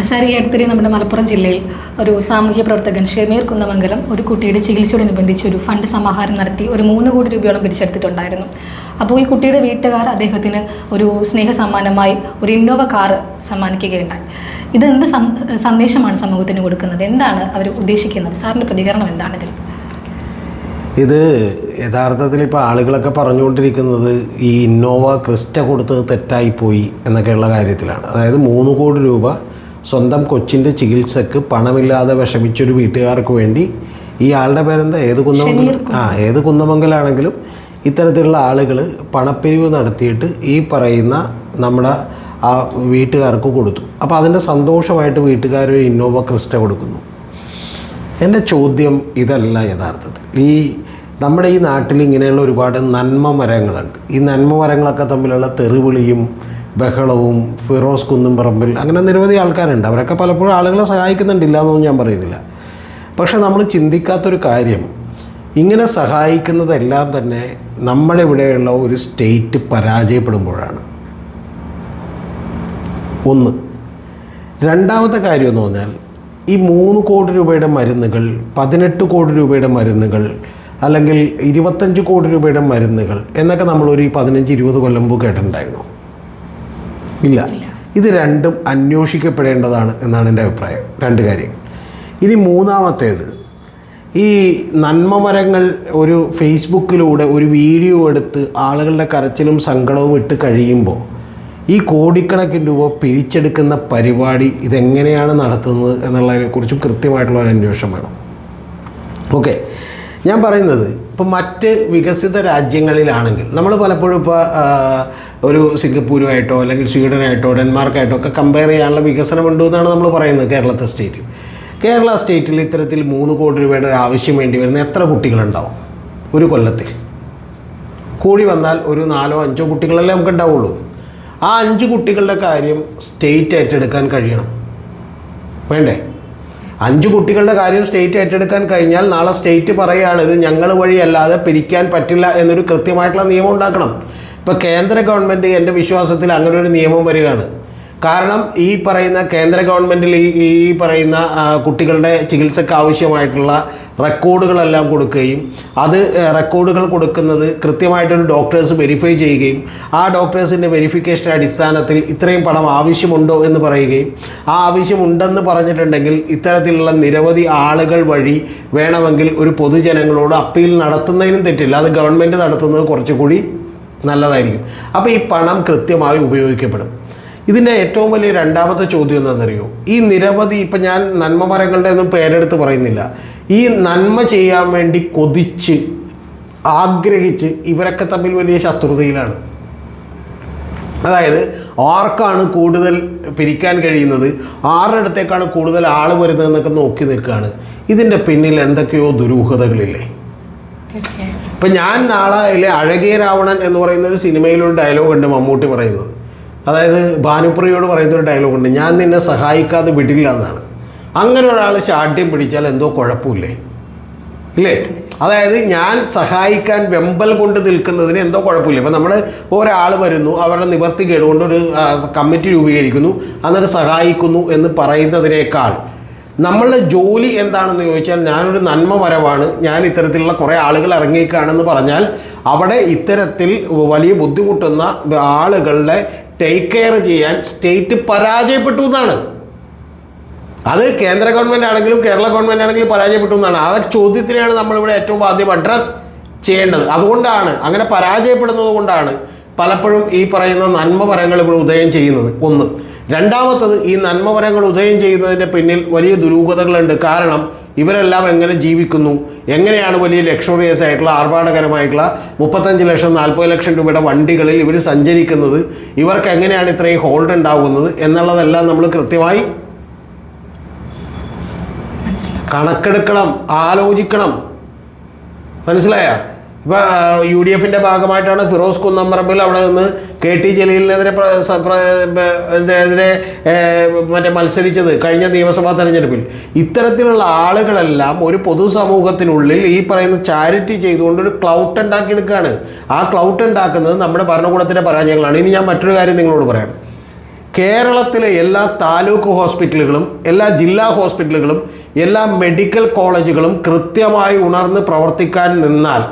Sir, ഈ അടുത്തിടെ നമ്മുടെ മലപ്പുറം ജില്ലയിൽ ഒരു സാമൂഹ്യ പ്രവർത്തകൻ ഷമീർ കുന്നമംഗലം ഒരു കുട്ടിയുടെ ചികിത്സയോടനുബന്ധിച്ച് ഒരു ഫണ്ട് സമാഹരണം നടത്തി ഒരു 3 കോടി രൂപയോളം പിടിച്ചെടുത്തിട്ടുണ്ടായിരുന്നു. അപ്പോൾ ഈ കുട്ടിയുടെ വീട്ടുകാർ അദ്ദേഹത്തിന് ഒരു സ്നേഹ സമ്മാനമായി ഒരു ഇന്നോവ കാർ സമ്മാനിക്കുകയുണ്ടായി. ഇതെന്ത് സന്ദേശമാണ് സമൂഹത്തിന് കൊടുക്കുന്നത്? എന്താണ് അവർ ഉദ്ദേശിക്കുന്നത്? സാറിൻ്റെ പ്രതികരണം എന്താണ് ഇതിൽ? ഇത് യഥാർത്ഥത്തിൽ ഇപ്പോൾ ആളുകളൊക്കെ പറഞ്ഞുകൊണ്ടിരിക്കുന്നത് ഈ ഇന്നോവ ക്രിസ്റ്റ കൊടുത്തത് തെറ്റായിപ്പോയി എന്നൊക്കെയുള്ള കാര്യത്തിലാണ്. അതായത് 3 കോടി രൂപ സ്വന്തം കൊച്ചിൻ്റെ ചികിത്സക്ക് പണമില്ലാതെ വിഷമിച്ചൊരു വീട്ടുകാർക്ക് വേണ്ടി ഈ ആളുടെ പേരെന്താ, ഏത് കുന്നമംഗലാണെങ്കിലും ഇത്തരത്തിലുള്ള ആളുകൾ പണപ്പിരിവ് നടത്തിയിട്ട് ഈ പറയുന്ന നമ്മുടെ ആ വീട്ടുകാർക്ക് കൊടുത്തു. അപ്പോൾ അതിൻ്റെ സന്തോഷമായിട്ട് വീട്ടുകാർ ഒരു ഇന്നോവ ക്രിസ്റ്റ കൊടുക്കുന്നു. എൻ്റെ ചോദ്യം ഇതല്ല. യഥാർത്ഥത്തിൽ നമ്മുടെ ഈ നാട്ടിൽ ഇങ്ങനെയുള്ള ഒരുപാട് നന്മ മരങ്ങളുണ്ട്. ഈ നന്മ മരങ്ങളൊക്കെ തമ്മിലുള്ള തെറിവിളിയും ബഹളവും ഫിറോസ് കുന്നുംപറമ്പിൽ അങ്ങനെ നിരവധി ആൾക്കാരുണ്ട്. അവരൊക്കെ പലപ്പോഴും ആളുകളെ സഹായിക്കുന്നുണ്ടില്ല എന്നൊന്നും ഞാൻ പറയുന്നില്ല. പക്ഷെ നമ്മൾ ചിന്തിക്കാത്തൊരു കാര്യം, ഇങ്ങനെ സഹായിക്കുന്നതെല്ലാം തന്നെ നമ്മുടെ ഇവിടെയുള്ള ഒരു സ്റ്റേറ്റ് പരാജയപ്പെടുമ്പോഴാണ്. ഒന്ന്. രണ്ടാമത്തെ കാര്യം എന്ന് പറഞ്ഞാൽ ഈ 3 കോടി രൂപയുടെ മരുന്നുകൾ, 18 കോടി രൂപയുടെ മരുന്നുകൾ, അല്ലെങ്കിൽ 25 കോടി രൂപയുടെ മരുന്നുകൾ എന്നൊക്കെ നമ്മളൊരു 15-20 കൊല്ലം മുമ്പ് കേട്ടിട്ടുണ്ടായിരുന്നു? ഇല്ല. ഇത് രണ്ടും അന്വേഷിക്കപ്പെടേണ്ടതാണ് എന്നാണ് എൻ്റെ അഭിപ്രായം. 2 കാര്യങ്ങൾ. ഇനി മൂന്നാമത്തേത്, ഈ നന്മമരങ്ങൾ ഒരു ഫേസ്ബുക്കിലൂടെ ഒരു വീഡിയോ എടുത്ത് ആളുകളുടെ കരച്ചിലും സങ്കടവും ഇട്ട് കഴിയുമ്പോൾ ഈ കോടിക്കണക്കിന് രൂപ പിരിച്ചെടുക്കുന്ന പരിപാടി ഇതെങ്ങനെയാണ് നടത്തുന്നത് എന്നുള്ളതിനെക്കുറിച്ചും കൃത്യമായിട്ടുള്ള ഒരു അന്വേഷണം വേണം. ഓക്കെ, ഞാൻ പറയുന്നത് ഇപ്പോൾ മറ്റ് വികസിത രാജ്യങ്ങളിലാണെങ്കിൽ നമ്മൾ പലപ്പോഴും ഇപ്പോൾ ഒരു സിംഗപ്പൂരുമായിട്ടോ അല്ലെങ്കിൽ സ്വീഡനായിട്ടോ ഡെൻമാർക്കായിട്ടോ ഒക്കെ കമ്പയർ ചെയ്യാനുള്ള വികസനമുണ്ട് എന്നാണ് നമ്മൾ പറയുന്നത്. കേരള സ്റ്റേറ്റിൽ ഇത്തരത്തിൽ 3 കോടി രൂപയുടെ ആവശ്യം വേണ്ടി വരുന്ന എത്ര കുട്ടികളുണ്ടാവും ഒരു കൊല്ലത്തിൽ? കൂടി വന്നാൽ ഒരു 4-5 കുട്ടികളല്ലേ നമുക്ക് ഉണ്ടാവുള്ളൂ. ആ 5 കുട്ടികളുടെ കാര്യം സ്റ്റേറ്റ് ഏറ്റെടുക്കാൻ കഴിയണം, വേണ്ടേ? 5 കുട്ടികളുടെ കാര്യം സ്റ്റേറ്റ് ഏറ്റെടുക്കാൻ കഴിഞ്ഞാൽ നാളെ സ്റ്റേറ്റ് പറയുകയാണ് ഇത് ഞങ്ങൾ വഴിയല്ലാതെ പിരിക്കാൻ പറ്റില്ല എന്നൊരു കൃത്യമായിട്ടുള്ള നിയമം ഉണ്ടാക്കണം. ഇപ്പോൾ കേന്ദ്ര ഗവൺമെൻറ് എൻ്റെ വിശ്വാസത്തിൽ അങ്ങനെ ഒരു നിയമം വരികയാണ്. കാരണം ഈ പറയുന്ന കേന്ദ്ര ഗവൺമെൻറ്റിൽ ഈ പറയുന്ന കുട്ടികളുടെ ചികിത്സയ്ക്ക് ആവശ്യമായിട്ടുള്ള റെക്കോർഡുകളെല്ലാം കൊടുക്കുകയും അത് റെക്കോർഡുകൾ കൊടുക്കുന്നത് കൃത്യമായിട്ടൊരു ഡോക്ടേഴ്സ് വെരിഫൈ ചെയ്യുകയും ആ ഡോക്ടേഴ്സിൻ്റെ വെരിഫിക്കേഷൻ അടിസ്ഥാനത്തിൽ ഇത്രയും പണം ആവശ്യമുണ്ടോ എന്ന് പറയുകയും ആ ആവശ്യമുണ്ടെന്ന് പറഞ്ഞിട്ടുണ്ടെങ്കിൽ ഇത്തരത്തിലുള്ള നിരവധി ആളുകൾ വഴി വേണമെങ്കിൽ ഒരു പൊതുജനങ്ങളോട് അപ്പീൽ നടത്തുന്നതിനും തെറ്റില്ല. അത് ഗവൺമെൻറ് നടത്തുന്നത് കുറച്ചുകൂടി നല്ലതായിരിക്കും. അപ്പോൾ ഈ പണം കൃത്യമായി ഉപയോഗിക്കപ്പെടും. ഇതിൻ്റെ ഏറ്റവും വലിയ രണ്ടാമത്തെ ചോദ്യം എന്താണെന്നറിയോ? ഈ നിരവധി, ഇപ്പം ഞാൻ നന്മ മരങ്ങളുടെ ഒന്നും പേരെടുത്ത് പറയുന്നില്ല, ഈ നന്മ ചെയ്യാൻ വേണ്ടി കൊതിച്ച് ആഗ്രഹിച്ച് ഇവരൊക്കെ തമ്മിൽ വലിയ ശത്രുതയിലാണ്. അതായത് ആർക്കാണ് കൂടുതൽ പിരിക്കാൻ കഴിയുന്നത്, ആരുടെ അടുത്തേക്കാണ് കൂടുതൽ ആൾ വരുന്നതെന്നൊക്കെ നോക്കി നിൽക്കുകയാണ്. ഇതിൻ്റെ പിന്നിൽ എന്തൊക്കെയോ ദുരൂഹതകളില്ലേ? ഇപ്പം ഞാൻ നാളെ അഴകിയ രാവണൻ എന്ന് പറയുന്ന ഒരു സിനിമയിലൊരു ഡയലോഗുണ്ട് മമ്മൂട്ടി പറയുന്നത്. അതായത് ഭാനുപ്രിയോട് പറയുന്നൊരു ഡയലോഗുണ്ട്, ഞാൻ നിന്നെ സഹായിക്കാതെ വിടില്ല എന്നാണ്. അങ്ങനെ ഒരാൾ ശാഠ്യം പിടിച്ചാൽ എന്തോ കുഴപ്പമില്ലേ? ഇല്ലേ? അതായത് ഞാൻ സഹായിക്കാൻ വെമ്പൽ കൊണ്ട് നിൽക്കുന്നതിന് എന്തോ കുഴപ്പമില്ല. ഇപ്പം നമ്മൾ ഒരാൾ വരുന്നു, അവരുടെ നിവർത്തി കേടുകൊണ്ട് ഒരു കമ്മിറ്റി രൂപീകരിക്കുന്നു, എന്നിട്ട് സഹായിക്കുന്നു എന്ന് പറയുന്നതിനേക്കാൾ നമ്മളുടെ ജോലി എന്താണെന്ന് ചോദിച്ചാൽ ഞാനൊരു നന്മ മരമാണ്, ഞാൻ ഇത്തരത്തിലുള്ള കുറേ ആളുകൾ ഇറങ്ങിക്കാണെന്ന് പറഞ്ഞാൽ അവിടെ ഇത്തരത്തിൽ വലിയ ബുദ്ധിമുട്ടുന്ന ആളുകളുടെ ടേക്ക് കെയർ ചെയ്യാൻ സ്റ്റേറ്റ് പരാജയപ്പെട്ടു എന്നാണ്. അത് കേന്ദ്ര ഗവൺമെൻറ് ആണെങ്കിലും കേരള ഗവൺമെൻറ് ആണെങ്കിലും പരാജയപ്പെട്ടു എന്നാണ്. ആ ചോദ്യത്തിനെയാണ് നമ്മളിവിടെ ഏറ്റവും ആദ്യം അഡ്രസ്സ് ചെയ്യേണ്ടത്. അതുകൊണ്ടാണ്, അങ്ങനെ പരാജയപ്പെടുന്നത് കൊണ്ടാണ് പലപ്പോഴും ഈ പറയുന്ന നന്മമരങ്ങൾ ഇവിടെ ഉദയം ചെയ്യുന്നത്. ഒന്ന്. രണ്ടാമത്തത്, ഈ നന്മമരങ്ങൾ ഉദയം ചെയ്യുന്നതിൻ്റെ പിന്നിൽ വലിയ ദുരൂഹതകളുണ്ട്. കാരണം ഇവരെല്ലാം എങ്ങനെ ജീവിക്കുന്നു, എങ്ങനെയാണ് വലിയ ലക്ഷറിയസ് ആയിട്ടുള്ള ആർഭാടകരമായിട്ടുള്ള 35 ലക്ഷം 40 ലക്ഷം രൂപയുടെ വണ്ടികളിൽ ഇവർ സഞ്ചരിക്കുന്നത്, ഇവർക്ക് എങ്ങനെയാണ് ഇത്രയും ഹോൾഡ് ഉണ്ടാകുന്നത് എന്നുള്ളതെല്ലാം നമ്മൾ കൃത്യമായി കണക്കെടുക്കണം, ആലോചിക്കണം. മനസ്സിലായ? ഇപ്പോൾ UDFിൻ്റെ ഭാഗമായിട്ടാണ് ഫിറോസ് കുന്നംപറമ്പിൽ അവിടെ നിന്ന് KT ജലീലിനെതിരെ മത്സരിച്ചത് കഴിഞ്ഞ നിയമസഭാ തെരഞ്ഞെടുപ്പിൽ. ഇത്തരത്തിലുള്ള ആളുകളെല്ലാം ഒരു പൊതുസമൂഹത്തിനുള്ളിൽ ഈ പറയുന്ന ചാരിറ്റി ചെയ്തുകൊണ്ടൊരു ക്ലൗട്ട് ഉണ്ടാക്കിയെടുക്കുകയാണ്. ആ ക്ലൗട്ട് ഉണ്ടാക്കുന്നത് നമ്മുടെ ഭരണകൂടത്തിൻ്റെ പരാജയങ്ങളാണ്. ഇനി ഞാൻ മറ്റൊരു കാര്യം നിങ്ങളോട് പറയാം. കേരളത്തിലെ എല്ലാ താലൂക്ക് ഹോസ്പിറ്റലുകളും എല്ലാ ജില്ലാ ഹോസ്പിറ്റലുകളും എല്ലാ മെഡിക്കൽ കോളേജുകളും കൃത്യമായി ഉണർന്ന് പ്രവർത്തിക്കാൻ നിന്നാൽ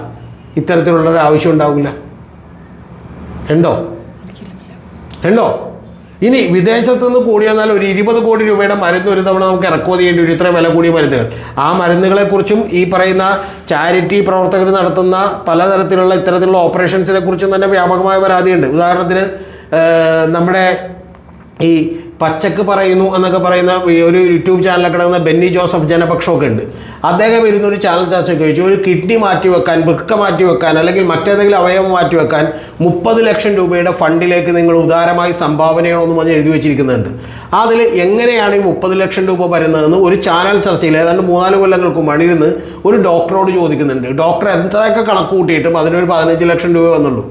ഇത്തരത്തിലുള്ളൊരു ആവശ്യം ഉണ്ടാവില്ല. ഉണ്ടോ? ഇനി വിദേശത്തു നിന്ന് കൂടി വന്നാൽ ഒരു 20 കോടി രൂപയുടെ മരുന്ന് ഒരു തവണ നമുക്ക് ഇറക്കുമതി ചെയ്യേണ്ടി വരും, ഇത്ര വില കൂടിയ മരുന്നുകൾ. ആ മരുന്നുകളെക്കുറിച്ചും ഈ പറയുന്ന ചാരിറ്റി പ്രവർത്തകർ നടത്തുന്ന പലതരത്തിലുള്ള ഇത്തരത്തിലുള്ള ഓപ്പറേഷൻസിനെ കുറിച്ചും തന്നെ വ്യാപകമായ പരാതിയുണ്ട്. ഉദാഹരണത്തിന് നമ്മുടെ ഈ പച്ചക്ക് പറയുന്നു എന്നൊക്കെ പറയുന്ന ഒരു യൂട്യൂബ് ചാനലൊക്കെ കിടക്കുന്ന ബെന്നി ജോസഫ് ജനപക്ഷമൊക്കെ ഉണ്ട്. അദ്ദേഹം ഇരുന്നൊരു ചാനൽ ചർച്ചയ്ക്ക് ചോദിച്ചു, ഒരു കിഡ്നി മാറ്റിവെക്കാൻ, വൃക്ക മാറ്റിവെക്കാൻ, അല്ലെങ്കിൽ മറ്റേതെങ്കിലും അവയവം മാറ്റിവെക്കാൻ 30 ലക്ഷം രൂപയുടെ ഫണ്ടിലേക്ക് നിങ്ങൾ ഉദാരമായി സംഭാവന ചെയ്യണമെന്ന് പറഞ്ഞ് എഴുതി വെച്ചിരിക്കുന്നുണ്ട്. അതിൽ എങ്ങനെയാണ് ഈ 30 ലക്ഷം രൂപ വരുന്നതെന്ന് ഒരു ചാനൽ ചർച്ചയിൽ ഏതാണ്ട് 3-4 കൊല്ലങ്ങൾക്ക് മണിയിരുന്ന് ഒരു ഡോക്ടറോട് ചോദിക്കുന്നുണ്ട്. ഡോക്ടർ എത്രയൊക്കെ കണക്ക് കൂട്ടിയിട്ടും അതിനൊരു 15 ലക്ഷം രൂപ വന്നുള്ളൂ.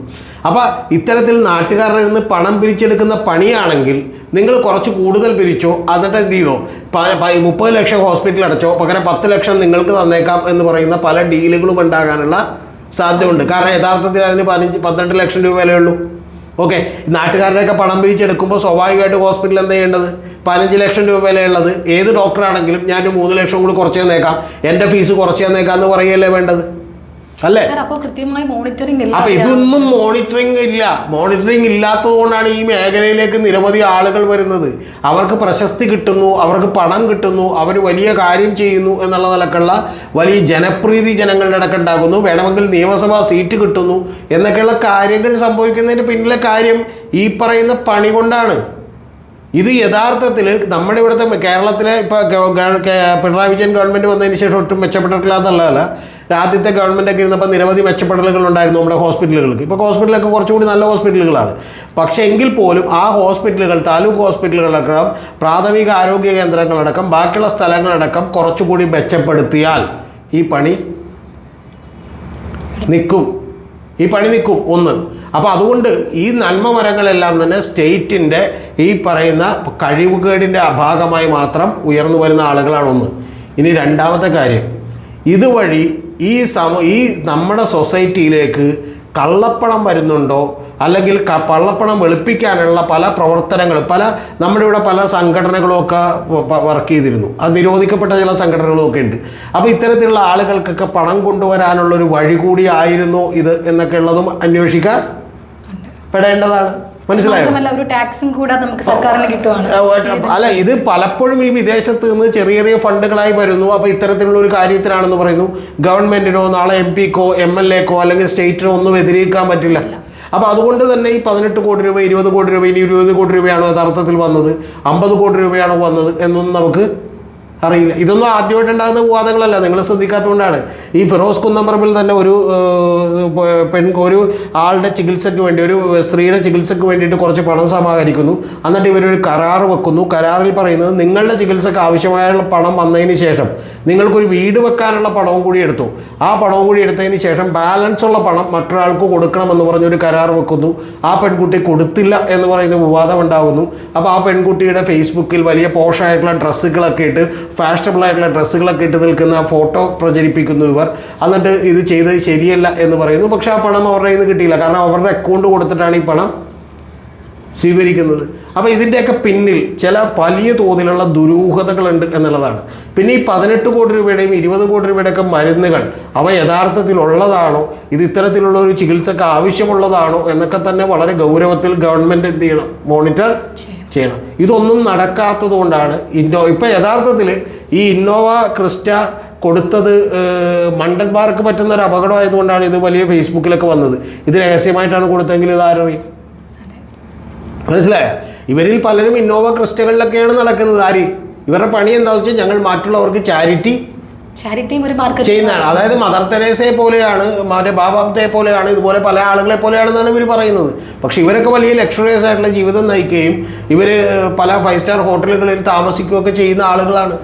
അപ്പോൾ ഇത്തരത്തിൽ നാട്ടുകാരുടെ നിന്ന് പണം പിരിച്ചെടുക്കുന്ന പണിയാണെങ്കിൽ നിങ്ങൾ കുറച്ച് കൂടുതൽ പിരിച്ചോ, എന്നിട്ട് എന്ത് ചെയ്തോ, 30 ലക്ഷം ഹോസ്പിറ്റൽ അടച്ചോ, പകരം 10 ലക്ഷം നിങ്ങൾക്ക് തന്നേക്കാം എന്ന് പറയുന്ന പല ഡീലുകളും ഉണ്ടാകാനുള്ള സാധ്യതയുണ്ട്. കാരണം യഥാർത്ഥത്തിൽ അതിന് 12 ലക്ഷം രൂപ വിലയുള്ളൂ. ഓക്കെ, നാട്ടുകാരുടെയൊക്കെ പണം പിരിച്ചെടുക്കുമ്പോൾ സ്വാഭാവികമായിട്ട് ഹോസ്പിറ്റൽ എന്താ ചെയ്യേണ്ടത്? 15 ലക്ഷം രൂപ വിലയുള്ളത് ഏത് ഡോക്ടറാണെങ്കിലും ഞാൻ 3 ലക്ഷം കൂടി കുറച്ച് തന്നേക്കാം, എൻ്റെ ഫീസ് കുറച്ച് തന്നേക്കാം എന്ന് പറയുകയല്ലേ വേണ്ടത്, അല്ലേ? അപ്പൊ ഇതൊന്നും മോണിറ്ററിംഗ് ഇല്ല. മോണിറ്ററിംഗ് ഇല്ലാത്തത് കൊണ്ടാണ് ഈ മേഖലയിലേക്ക് നിരവധി ആളുകൾ വരുന്നത്. അവർക്ക് പ്രശസ്തി കിട്ടുന്നു, അവർക്ക് പണം കിട്ടുന്നു, അവർ വലിയ കാര്യം ചെയ്യുന്നു എന്നുള്ള നിലക്കുള്ള വലിയ ജനപ്രീതി ജനങ്ങളുടെ ഇടയ്ക്ക് ഉണ്ടാകുന്നു, വേണമെങ്കിൽ നിയമസഭാ സീറ്റ് കിട്ടുന്നു എന്നൊക്കെയുള്ള കാര്യങ്ങൾ സംഭവിക്കുന്നതിന് പിന്നിലെ കാര്യം ഈ പറയുന്ന പണി കൊണ്ടാണ്. ഇത് യഥാർത്ഥത്തിൽ നമ്മുടെ ഇവിടുത്തെ കേരളത്തിലെ ഇപ്പോൾ പിണറായി വിജയൻ ഗവൺമെൻറ് വന്നതിന് ശേഷം ഒട്ടും മെച്ചപ്പെട്ടിട്ടില്ല എന്നുള്ളതല്ല. ആദ്യത്തെ ഗവൺമെൻറ്റൊക്കെ ഇരുന്നപ്പോൾ നിരവധി മെച്ചപ്പെടലുകൾ ഉണ്ടായിരുന്നു നമ്മുടെ ഹോസ്പിറ്റലുകൾക്ക്. ഇപ്പോൾ ഹോസ്പിറ്റലൊക്കെ കുറച്ചുകൂടി നല്ല ഹോസ്പിറ്റലുകളാണ്. പക്ഷേ എങ്കിൽ പോലും ആ ഹോസ്പിറ്റലുകൾ, താലൂക്ക് ഹോസ്പിറ്റലുകളടക്കം, പ്രാഥമിക ആരോഗ്യ കേന്ദ്രങ്ങളടക്കം, ബാക്കിയുള്ള സ്ഥലങ്ങളടക്കം കുറച്ചുകൂടി മെച്ചപ്പെടുത്തിയാൽ ഈ പണി നിൽക്കും. ഒന്ന്. അപ്പോൾ അതുകൊണ്ട് ഈ നന്മ മരങ്ങളെല്ലാം തന്നെ സ്റ്റേറ്റിൻ്റെ ഈ പറയുന്ന കഴിവുകേടിൻ്റെ ഭാഗമായി മാത്രം ഉയർന്നു വരുന്ന ആളുകളാണ് ഒന്ന്. ഇനി രണ്ടാമത്തെ കാര്യം, ഇതുവഴി ഈ നമ്മുടെ സൊസൈറ്റിയിലേക്ക് കള്ളപ്പണം വരുന്നുണ്ടോ, അല്ലെങ്കിൽ കള്ളപ്പണം വെളുപ്പിക്കാനുള്ള പല പ്രവർത്തനങ്ങളും നമ്മുടെ ഇവിടെ പല സംഘടനകളുമൊക്കെ വർക്ക് ചെയ്തിരുന്നു. അത് നിരോധിക്കപ്പെട്ട ചില സംഘടനകളുമൊക്കെ ഉണ്ട്. അപ്പോൾ ഇത്തരത്തിലുള്ള ആളുകൾക്കൊക്കെ പണം കൊണ്ടുവരാനുള്ളൊരു വഴി കൂടിയായിരുന്നു ഇത് എന്നൊക്കെ ഉള്ളതും അന്വേഷിക്കപ്പെടേണ്ടതാണ്. മനസ്സിലായോ? അല്ല, ഇത് പലപ്പോഴും ഈ വിദേശത്ത് നിന്ന് ചെറിയ ചെറിയ ഫണ്ടുകളായി വരുന്നു. അപ്പോൾ ഇത്തരത്തിലുള്ള ഒരു കാര്യത്തിനാണെന്ന് പറയുന്നു. ഗവൺമെൻറ്റിനോ നാളെ MP-ക്കോ MLA-ക്കോ അല്ലെങ്കിൽ സ്റ്റേറ്റിനോ ഒന്നും എതിരേക്കാൻ പറ്റില്ല. അപ്പോൾ അതുകൊണ്ട് തന്നെ ഈ 18 കോടി രൂപ, 20 കോടി രൂപ, ഇനി 20 കോടി രൂപയാണോ യഥാർത്ഥത്തിൽ വന്നത്, 50 കോടി രൂപയാണോ വന്നത് എന്നൊന്നും നമുക്ക് അറിയില്ല. ഇതൊന്നും ആദ്യമായിട്ടുണ്ടാകുന്ന വിവാദങ്ങളല്ല, നിങ്ങൾ ശ്രദ്ധിക്കാത്തതുകൊണ്ടാണ്. ഈ ഫിറോസ് കുന്നംപറമ്പിൽ തന്നെ ഒരു ആളുടെ ചികിത്സയ്ക്ക് വേണ്ടി, ഒരു സ്ത്രീയുടെ ചികിത്സയ്ക്ക് വേണ്ടിയിട്ട് കുറച്ച് പണം സമാഹരിക്കുന്നു. എന്നിട്ട് ഇവരൊരു കരാർ വെക്കുന്നു. കരാറിൽ പറയുന്നത് നിങ്ങളുടെ ചികിത്സയ്ക്ക് ആവശ്യമായുള്ള പണം വന്നതിന് ശേഷം നിങ്ങൾക്കൊരു വീട് വെക്കാനുള്ള പണവും കൂടി എടുത്തു. ആ പണവും കൂടി എടുത്തതിന് ശേഷം ബാലൻസ് ഉള്ള പണം മറ്റൊരാൾക്ക് കൊടുക്കണമെന്ന് പറഞ്ഞൊരു കരാർ വെക്കുന്നു. ആ പെൺകുട്ടി കൊടുത്തില്ല എന്ന് പറയുന്ന വിവാദം ഉണ്ടാകുന്നു. അപ്പോൾ ആ പെൺകുട്ടിയുടെ ഫേസ്ബുക്കിൽ വലിയ പോഷായിട്ടുള്ള ഡ്രസ്സുകളൊക്കെ ഇട്ട്, ഫാഷനബിൾ ആയിട്ടുള്ള ഡ്രസ്സുകളൊക്കെ ഇട്ട് നിൽക്കുന്ന ഫോട്ടോ പ്രചരിപ്പിക്കുന്നു ഇവർ. എന്നിട്ട് ഇത് ചെയ്തത് ശരിയല്ല എന്ന് പറയുന്നു. പക്ഷേ ആ പണം അവരുടെ കയ്യിൽ നിന്ന് കിട്ടിയില്ല. കാരണം അവരുടെ അക്കൗണ്ട് കൊടുത്തിട്ടാണ് ഈ പണം സ്വീകരിക്കുന്നത്. അപ്പോൾ ഇതിൻ്റെയൊക്കെ പിന്നിൽ ചില വലിയ തോതിലുള്ള ദുരൂഹതകളുണ്ട് എന്നുള്ളതാണ്. പിന്നെ ഈ 18 കോടി രൂപയുടെയും 20 കോടി രൂപയുടെയൊക്കെ മരുന്നുകൾ അവ യഥാർത്ഥത്തിലുള്ളതാണോ, ഇത് ഇത്തരത്തിലുള്ള ഒരു ചികിത്സക്ക് ആവശ്യമുള്ളതാണോ എന്നൊക്കെ തന്നെ വളരെ ഗൗരവത്തിൽ ഗവൺമെൻറ് എന്ത് ചെയ്യണം, മോണിറ്റർ ചെയ്യണം. ഇതൊന്നും നടക്കാത്തത് കൊണ്ടാണ് ഇപ്പം യഥാർത്ഥത്തിൽ ഈ ഇന്നോവ ക്രിസ്റ്റ കൊടുത്തത് മണ്ടന്മാർക്ക് പറ്റുന്ന ഒരു അപകടമായതുകൊണ്ടാണ് ഇത് വലിയ ഫേസ്ബുക്കിലൊക്കെ വന്നത്. ഇത് രഹസ്യമായിട്ടാണ് കൊടുത്തതെങ്കിൽ ഇത് ആരറിയും? മനസ്സിലായോ? ഇവരിൽ പലരും ഇന്നോവ ക്രിസ്റ്റകളിലൊക്കെയാണ് നടക്കുന്നത്. ഇവരുടെ പണി എന്താണെന്ന് വെച്ചാൽ ഞങ്ങൾ മറ്റുള്ളവർക്ക് ചാരിറ്റി ചെയ്യുന്നതാണ്. അതായത് മദർ തെരേസയെ പോലെയാണ്, മറ്റേ ബാബാബ്ദയെ പോലെയാണ്, ഇതുപോലെ പല ആളുകളെ പോലെയാണെന്നാണ് ഇവർ പറയുന്നത്. പക്ഷെ ഇവരൊക്കെ വലിയ ലക്ഷറിയസ് ആയിട്ടുള്ള ജീവിതം നയിക്കുകയും ഇവർ പല 5 സ്റ്റാർ ഹോട്ടലുകളിൽ താമസിക്കുകയൊക്കെ ചെയ്യുന്ന ആളുകളാണ്.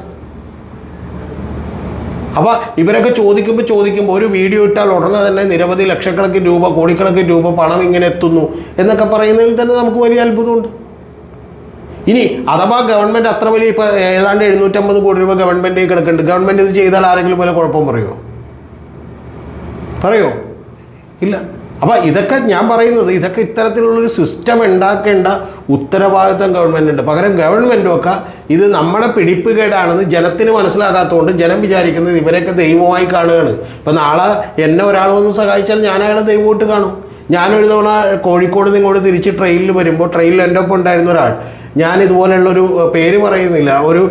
അപ്പോൾ ഇവരൊക്കെ ചോദിക്കുമ്പോൾ ഒരു വീഡിയോ ഇട്ടാൽ ഉടനെ തന്നെ നിരവധി ലക്ഷക്കണക്കിന് രൂപ, കോടിക്കണക്കിന് രൂപ പണം ഇങ്ങനെ എത്തുന്നു എന്നൊക്കെ പറയുന്നതിൽ തന്നെ നമുക്ക് വലിയ അത്ഭുതമുണ്ട്. ഇനി അഥവാ ഗവൺമെൻറ് അത്ര വലിയ, ഇപ്പോൾ ഏതാണ്ട് 750 കോടി രൂപ ഗവൺമെൻറ് കിടക്കുന്നുണ്ട്. ഗവൺമെൻറ് ഇത് ചെയ്താൽ ആരെങ്കിലും പോലെ കുഴപ്പം പറയുമോ? ഇല്ല. അപ്പോൾ ഇതൊക്കെ ഞാൻ പറയുന്നത്, ഇതൊക്കെ ഇത്തരത്തിലുള്ളൊരു സിസ്റ്റം ഉണ്ടാക്കേണ്ട ഉത്തരവാദിത്വം ഗവൺമെൻറ്റുണ്ട്. പകരം ഗവൺമെൻറ്റൊക്കെ ഇത് നമ്മുടെ പിടിപ്പുകേടാണെന്ന് ജനത്തിന് മനസ്സിലാകാത്തതുകൊണ്ട് ജനം വിചാരിക്കുന്നത് ഇവരെയൊക്കെ ദൈവമായി കാണുകയാണ്. ഇപ്പം നാളെ എന്നെ ഒരാൾ വന്ന് സഹായിച്ചാൽ ഞാൻ അയാളെ ദൈവമായിട്ട് കാണും. ഞാനൊരു തവണ കോഴിക്കോട് നിങ്ങോട്ട് തിരിച്ച് ട്രെയിനിൽ വരുമ്പോൾ ട്രെയിനിൽ എൻ്റെ ഒപ്പം ഉണ്ടായിരുന്ന ഒരാൾ, ഞാൻ ഇതുപോലെയുള്ളൊരു പേര് പറയുന്നില്ല, ഒരു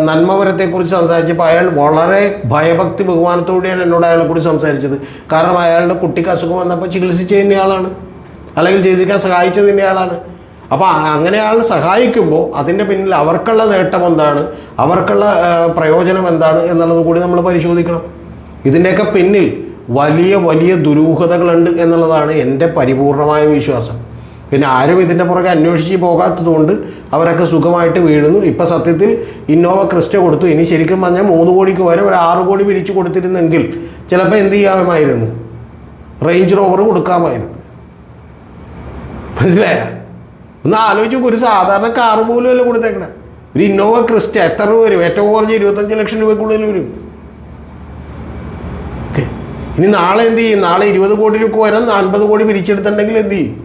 നന്മവരത്തെക്കുറിച്ച് സംസാരിച്ചപ്പോൾ അയാൾ വളരെ ഭയഭക്തി ബഹുമാനത്തോടെയാണ് എന്നോട് അയാളെക്കുറിച്ച് സംസാരിച്ചത്. കാരണം അയാളുടെ കുട്ടിക്ക് അസുഖം വന്നപ്പോൾ ചികിത്സിച്ചതിൻ്റെ ആളാണ്, അല്ലെങ്കിൽ ചികിത്സിക്കാൻ സഹായിച്ചതിൻ്റെ ആളാണ്. അപ്പോൾ അങ്ങനെ ആൾ സഹായിക്കുമ്പോൾ അതിൻ്റെ പിന്നിൽ അവർക്കുള്ള നേട്ടം എന്താണ്, അവർക്കുള്ള പ്രയോജനം എന്താണ് എന്നുള്ളത് കൂടി നമ്മൾ പരിശോധിക്കണം. ഇതിൻ്റെയൊക്കെ പിന്നിൽ വലിയ വലിയ ദുരൂഹതകളുണ്ട് എന്നുള്ളതാണ് എൻ്റെ പരിപൂർണമായ വിശ്വാസം. പിന്നെ ആരും ഇതിൻ്റെ പുറകെ അന്വേഷിച്ച് പോകാത്തതുകൊണ്ട് അവരൊക്കെ സുഖമായിട്ട് വീഴുന്നു. ഇപ്പം സത്യത്തിൽ ഇന്നോവ ക്രിസ്റ്റ കൊടുത്തു. ഇനി ശരിക്കും പറഞ്ഞാൽ 3 കോടിക്ക് വരെ ഒരു 6 കോടി പിരിച്ചു കൊടുത്തിരുന്നെങ്കിൽ ചിലപ്പോൾ എന്ത് ചെയ്യാമായിരുന്നു, റേഞ്ച് റോവർ കൊടുക്കാമായിരുന്നു. മനസ്സിലായ? ഒന്ന് ആലോചിച്ച് നോക്കും, ഒരു സാധാരണ കാറ് പോലും അല്ല കൊടുത്തേക്കണേ. ഒരു ഇന്നോവ ക്രിസ്റ്റ എത്ര രൂപ വരും? ഏറ്റവും കുറഞ്ഞ് 25 ലക്ഷം രൂപ കൂടുതൽ വരും. ഓക്കെ, ഇനി നാളെ എന്ത് ചെയ്യും? നാളെ 20 കോടി രൂപ വരാൻ 40 കോടി പിരിച്ചെടുത്തിട്ടുണ്ടെങ്കിൽ എന്ത് ചെയ്യും?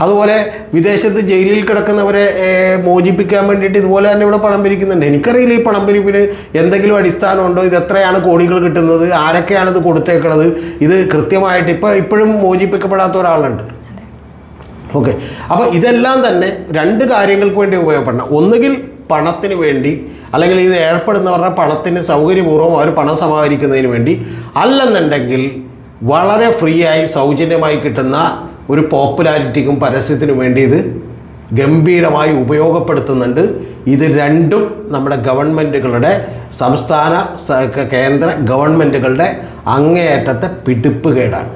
അതുപോലെ വിദേശത്ത് ജയിലിൽ കിടക്കുന്നവരെ മോചിപ്പിക്കാൻ വേണ്ടിയിട്ട് ഇതുപോലെ തന്നെ ഇവിടെ പണം പിരിക്കുന്നുണ്ട്. എനിക്കറിയില്ല ഈ പണം പിരിപ്പിന് എന്തെങ്കിലും അടിസ്ഥാനമുണ്ടോ, ഇത് എത്രയാണ് കോടികൾ കിട്ടുന്നത്, ആരൊക്കെയാണ് ഇത് കൊടുത്തേക്കണത്, ഇത് കൃത്യമായിട്ട് ഇപ്പോഴും മോചിപ്പിക്കപ്പെടാത്ത ഒരാളുണ്ട്. ഓക്കെ, അപ്പോൾ ഇതെല്ലാം തന്നെ 2 കാര്യങ്ങൾക്ക് വേണ്ടി ഉപയോഗപ്പെടണം. ഒന്നുകിൽ പണത്തിന് വേണ്ടി, അല്ലെങ്കിൽ ഇത് ഏർപ്പെടുന്നവരുടെ പണത്തിന് സൗകര്യപൂർവ്വം അവർ പണം സമാഹരിക്കുന്നതിന് വേണ്ടി, അല്ലെന്നുണ്ടെങ്കിൽ വളരെ ഫ്രീ ആയി സൗജന്യമായി കിട്ടുന്ന ഒരു പോപ്പുലാരിറ്റിക്കും പരസ്യത്തിനും വേണ്ടി ഇത് ഗംഭീരമായി ഉപയോഗപ്പെടുത്തുന്നുണ്ട്. ഇത് രണ്ടും നമ്മുടെ ഗവൺമെൻറ്റുകളുടെ, സംസ്ഥാന കേന്ദ്ര ഗവൺമെൻറ്റുകളുടെ അങ്ങേയറ്റത്തെ പിടിപ്പുകേടാണ്.